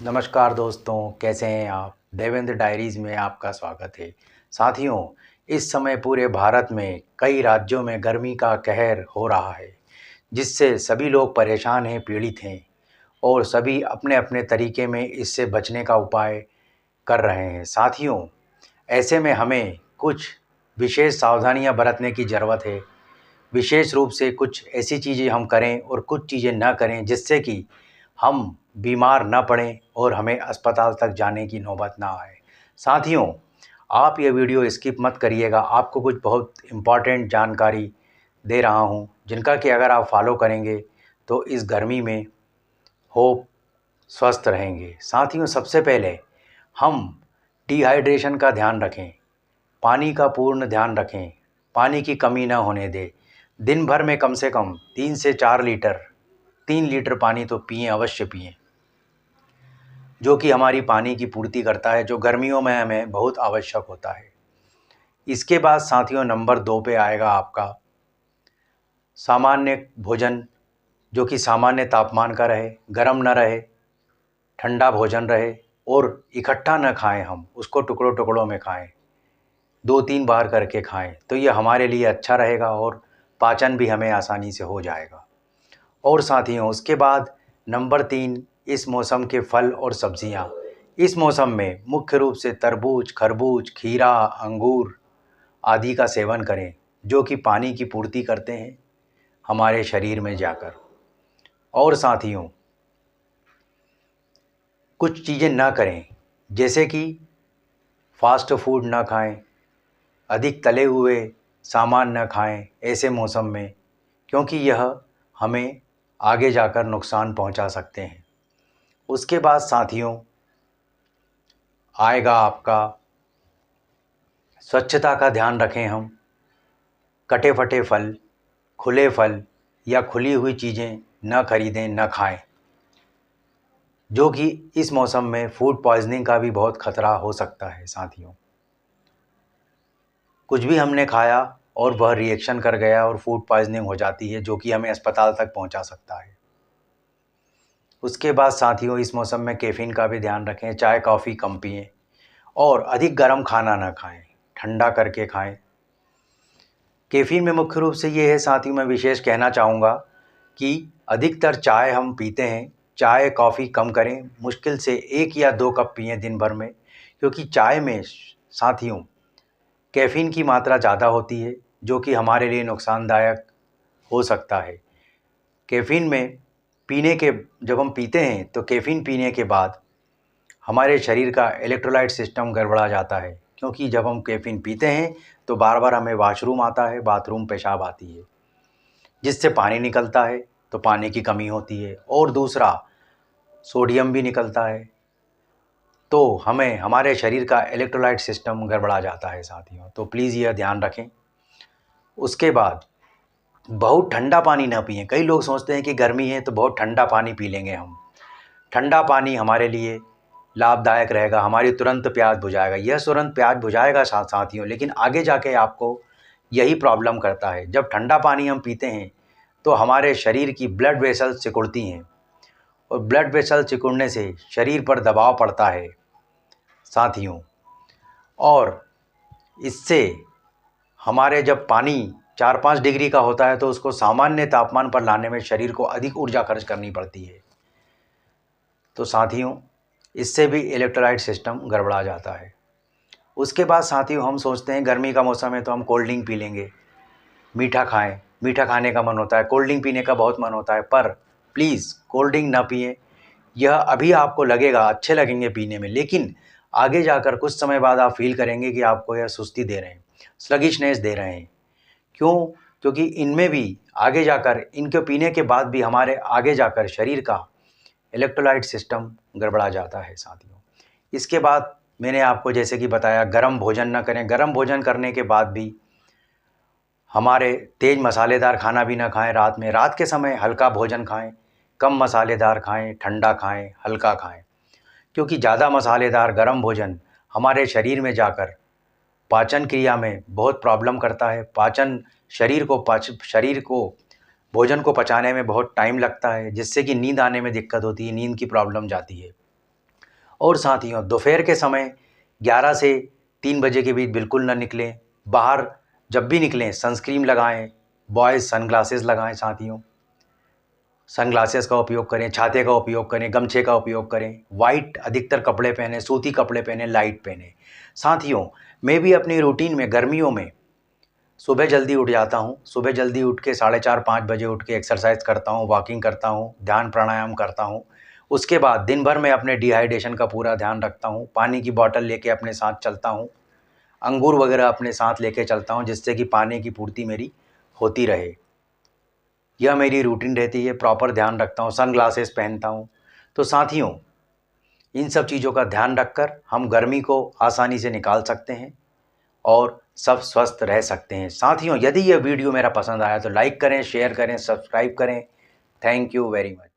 नमस्कार दोस्तों, कैसे हैं आप? देवेंद्र डायरीज़ में आपका स्वागत है। साथियों, इस समय पूरे भारत में कई राज्यों में गर्मी का कहर हो रहा है, जिससे सभी लोग परेशान हैं, पीड़ित हैं और सभी अपने-अपने तरीके में इससे बचने का उपाय कर रहे हैं। साथियों, ऐसे में हमें कुछ विशेष सावधानियाँ बरतने की ज़रूरत है। विशेष रूप से कुछ ऐसी चीज़ें हम करें और कुछ चीज़ें ना करें, जिससे कि हम बीमार ना पड़ें और हमें अस्पताल तक जाने की नौबत ना आए। साथियों, आप ये वीडियो स्किप मत करिएगा, आपको कुछ बहुत इम्पोर्टेंट जानकारी दे रहा हूँ, जिनका कि अगर आप फॉलो करेंगे तो इस गर्मी में होप स्वस्थ रहेंगे। साथियों, सबसे पहले हम डिहाइड्रेशन का ध्यान रखें, पानी का पूर्ण ध्यान रखें, पानी की कमी ना होने दें। दिन भर में कम से कम 3 से 4 लीटर 3 लीटर पानी तो पिएँ, अवश्य पिएँ, जो कि हमारी पानी की पूर्ति करता है, जो गर्मियों में हमें बहुत आवश्यक होता है। इसके बाद साथियों नंबर 2 पे आएगा आपका सामान्य भोजन, जो कि सामान्य तापमान का रहे, गर्म ना रहे, ठंडा भोजन रहे और इकट्ठा न खाएँ हम, उसको टुकड़ों-टुकड़ों में खाएँ। 2-3 बार करके खाएँ, तो ये हमारे लिए अच्छा रहेगा और पाचन भी हमें आसानी से हो जाएगा। और साथियों उसके बाद नंबर 3, इस मौसम के फल और सब्जियां। इस मौसम में मुख्य रूप से तरबूज, खरबूज, खीरा, अंगूर आदि का सेवन करें, जो कि पानी की पूर्ति करते हैं हमारे शरीर में जाकर। और साथियों कुछ चीज़ें ना करें, जैसे कि फास्ट फूड ना खाएं, अधिक तले हुए सामान न खाएं ऐसे मौसम में, क्योंकि यह हमें आगे जाकर नुकसान पहुंचा सकते हैं। उसके बाद साथियों आएगा आपका स्वच्छता का ध्यान रखें हम, कटे फटे फल, खुले फल या खुली हुई चीज़ें न खरीदें, न खाएं, जो कि इस मौसम में फूड पॉइज़निंग का भी बहुत खतरा हो सकता है। साथियों कुछ भी हमने खाया और वह रिएक्शन कर गया और फूड पॉइज़निंग हो जाती है, जो कि हमें अस्पताल तक पहुंचा सकता है। उसके बाद साथियों इस मौसम में कैफ़ीन का भी ध्यान रखें, चाय कॉफ़ी कम पिएं और अधिक गर्म खाना ना खाएं, ठंडा करके खाएं। कैफ़ीन में मुख्य रूप से ये है साथियों, मैं विशेष कहना चाहूँगा कि अधिकतर चाय हम पीते हैं, चाय कॉफ़ी कम करें, मुश्किल से 1 या 2 कप पिएं दिन भर में, क्योंकि चाय में साथियों कैफ़ीन की मात्रा ज़्यादा होती है, जो कि हमारे लिए नुकसानदायक हो सकता है। कैफ़ीन में पीने के जब हम पीते हैं तो कैफ़ीन पीने के बाद हमारे शरीर का इलेक्ट्रोलाइट सिस्टम गड़बड़ा जाता है, क्योंकि जब हम कैफ़ीन पीते हैं तो बार-बार हमें वॉशरूम आता है, बाथरूम पेशाब आती है, जिससे पानी निकलता है, तो पानी की कमी होती है और दूसरा सोडियम भी निकलता है, तो हमें हमारे शरीर का इलेक्ट्रोलाइट सिस्टम गड़बड़ा जाता है साथियों, तो प्लीज़ यह ध्यान रखें। उसके बाद बहुत ठंडा पानी ना पिएँ। कई लोग सोचते हैं कि गर्मी है तो बहुत ठंडा पानी पी लेंगे हम। ठंडा पानी हमारे लिए लाभदायक रहेगा, हमारी तुरंत प्यास बुझाएगा। यह तुरंत प्यास बुझाएगा साथियों, लेकिन आगे जाके आपको यही प्रॉब्लम करता है। जब ठंडा पानी हम पीते हैं तो हमारे शरीर की ब्लड वेसल्स सिकुड़ती हैं और ब्लड वेसल सिकुड़ने से शरीर पर दबाव पड़ता है साथियों, और इससे हमारे जब पानी 4-5 डिग्री का होता है तो उसको सामान्य तापमान पर लाने में शरीर को अधिक ऊर्जा खर्च करनी पड़ती है। तो साथियों इससे भी इलेक्ट्रोलाइट सिस्टम गड़बड़ा जाता है। उसके बाद साथियों हम सोचते हैं गर्मी का मौसम है तो हम कोल्ड ड्रिंक पी लेंगे, मीठा खाएं, मीठा खाने का मन होता है, कोल्ड ड्रिंक पीने का बहुत मन होता है, पर प्लीज़ कोल्ड ड्रिंक ना पिएं। यह अभी आपको लगेगा, अच्छे लगेंगे पीने में, लेकिन आगे जाकर कुछ समय बाद आप फील करेंगे कि आपको यह सुस्ती दे रहे हैं, स्लगिशनेस दे रहे हैं। क्यों? क्योंकि इनमें भी आगे जाकर, इनको पीने के बाद भी हमारे आगे जाकर शरीर का इलेक्ट्रोलाइट सिस्टम गड़बड़ा जाता है साथियों। इसके बाद मैंने आपको जैसे कि बताया गरम भोजन ना करें। गरम भोजन करने के बाद भी हमारे तेज़ मसालेदार खाना भी ना खाएं। रात के समय हल्का भोजन खाएं, कम मसालेदार खाएं, ठंडा खाएं, हल्का खाएं, क्योंकि ज़्यादा मसालेदार गरम भोजन हमारे शरीर में जाकर पाचन क्रिया में बहुत प्रॉब्लम करता है। शरीर को भोजन को पचाने में बहुत टाइम लगता है, जिससे कि नींद आने में दिक्कत होती है, नींद की प्रॉब्लम जाती है। और साथियों दोपहर के समय 11 से 3 बजे के बीच बिल्कुल ना निकलें। बाहर जब भी निकलें सनस्क्रीन लगाएं, बॉयज़ सनग्लासेस लगाएं साथियों, सनग्लासेस का उपयोग करें, छाते का उपयोग करें, गमछे का उपयोग करें, वाइट अधिकतर कपड़े पहने, सूती कपड़े पहने, लाइट पहने। साथियों मैं भी अपनी रूटीन में गर्मियों में सुबह जल्दी उठ जाता हूँ। सुबह जल्दी उठ के 4:30-5 बजे उठ के एक्सरसाइज करता हूँ, वॉकिंग करता हूँ, ध्यान प्राणायाम करता हूँ। उसके बाद दिन भर मैं अपने डिहाइड्रेशन का पूरा ध्यान रखता हूँ। पानी की बॉटल लेके अपने साथ चलता हूँ, अंगूर वगैरह अपने साथ लेके चलता हूँ, जिससे कि पानी की पूर्ति मेरी होती रहे। यह मेरी रूटीन रहती है, प्रॉपर ध्यान रखता हूँ, सनग्लासेस पहनता हूँ। तो साथियों इन सब चीज़ों का ध्यान रखकर हम गर्मी को आसानी से निकाल सकते हैं और सब स्वस्थ रह सकते हैं। साथियों यदि यह वीडियो मेरा पसंद आया तो लाइक करें, शेयर करें, सब्सक्राइब करें। Thank you very much.